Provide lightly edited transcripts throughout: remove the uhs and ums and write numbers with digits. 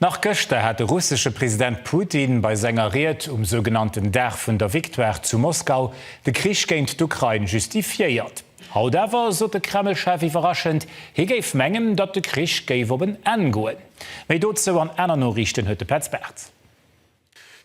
Nach Göchte hat der russische Präsident Putin bei seiner Rede sogenannten Dag vun der Victoire zu Moskau de Krieg gegen d'Ukraine justifiiert. However, so der Kremlchef überraschend, he géif menggem, dat de Krieg géif op en angoen. Mei dozo an einer Nachrichten huet de Petzbert.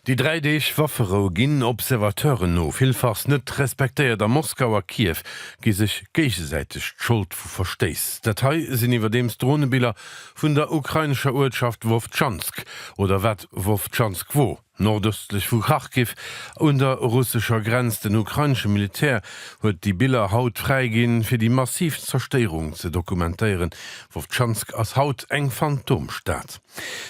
Die 3D Waffero ginn Observateuren no vielfachs net respektéiert der Moskauer Kiew gi sich gegenseitig Schuld vu versteis. Datei sinn iwwer dems Drohnebilder vun der ukrainscher Ortschaft Wowtschansk oder wat Wowtschansk wo. Nordöstlich vu Kharkiv und der russischer Grenz den ukrainsche Militär huet die Bilder haut freigin fir die massiv Zerstörung ze dokumentieren, Wowtschansk als Haut eng Phantomstaat.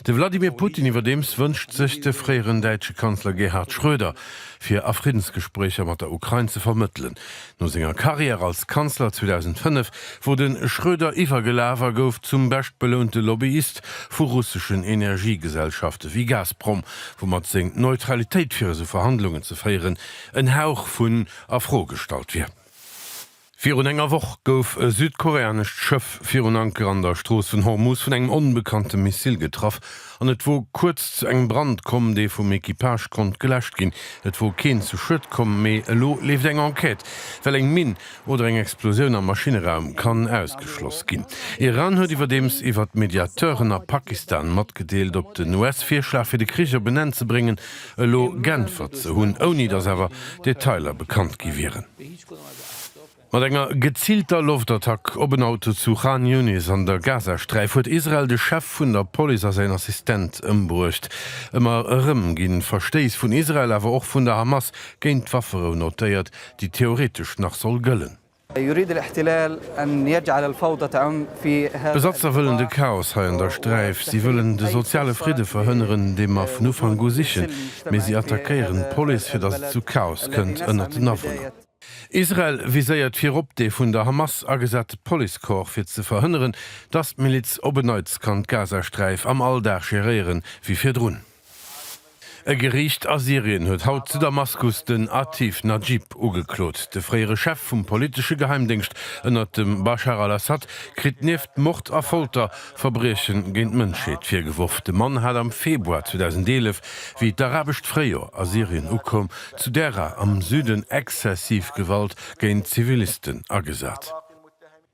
De Wladimir Putin iwwerdems wünscht sich de freieren deutsche Kanzler Gerhard Schröder fir a Friedensgespräche mat der Ukraine zu vermitteln. No senger Karriere als Kanzler 2005 wo den Schröder iwwergelaver gouf zum bestbelohnte Lobbyist vu russischen Energiegesellschaften wie Gazprom, wo man Neutralität für so Verhandlungen zu feieren, ein Hauch vun afrogestalt wird. Vir enger Woch gouf e südkoreanisch Schëff vir Anker an der Stroos vun Hormus vun eng unbekannte Missil getraff, an et wo kurz zu eng Brand kom, dee vum Ekipage kont gelächt ginn, et wo Keen zu Schritt kom méi lo leef eng Enquete, well eng Min oder eng Explosioun am Maschineraum kann ausgeschloss ginn. Iran huet iwwerdems iwwer Mediateuren a Pakistan mat gedeelt op den US-Vierschlag fir de Kricher benennt ze bringen, lo Genfer ze hunn, oni dats awer Detailer bekannt giwieren. Mat enger gezielter Luftattack op een Auto zu Khan Yunis an der Gazastreif huet Israel de Chef vun der Poli sein Assistent ëmbrucht. Immer ëm ginn Versteis vun Israel awer och vun der Hamas géint Waffere notéiert, die theoretisch nach soll gëllen. Besatzer wëllen de Chaos ha an der Streif. Sie wëllen de soziale Friede verhënneren, de ma vun Ufang go sichen, me sie attackéieren Poli fir dat zu Chaos kënnt ënner den Nawunner. Israel viséiert fir op dee vun der Hamas agesat Polikorps fir ze verhënneren, dat Miliz obenneits kann Gazastreif am Alldag gerieren wie fir Drun. E Gericht a Syrien huet haut zu Damaskus den Atif Najib ugeklot. De freiere Chef vum politische Geheimdienst ënnert dem Bashar al-Assad krit nieft Mord a Folter Verbrechen géint Mënscheet fir gewuff. De Mann hat am Februar 2011 wie d'arabischt Freier a Syrien ukom, zu derer am Süden exzessiv Gewalt géint Zivilisten agesat.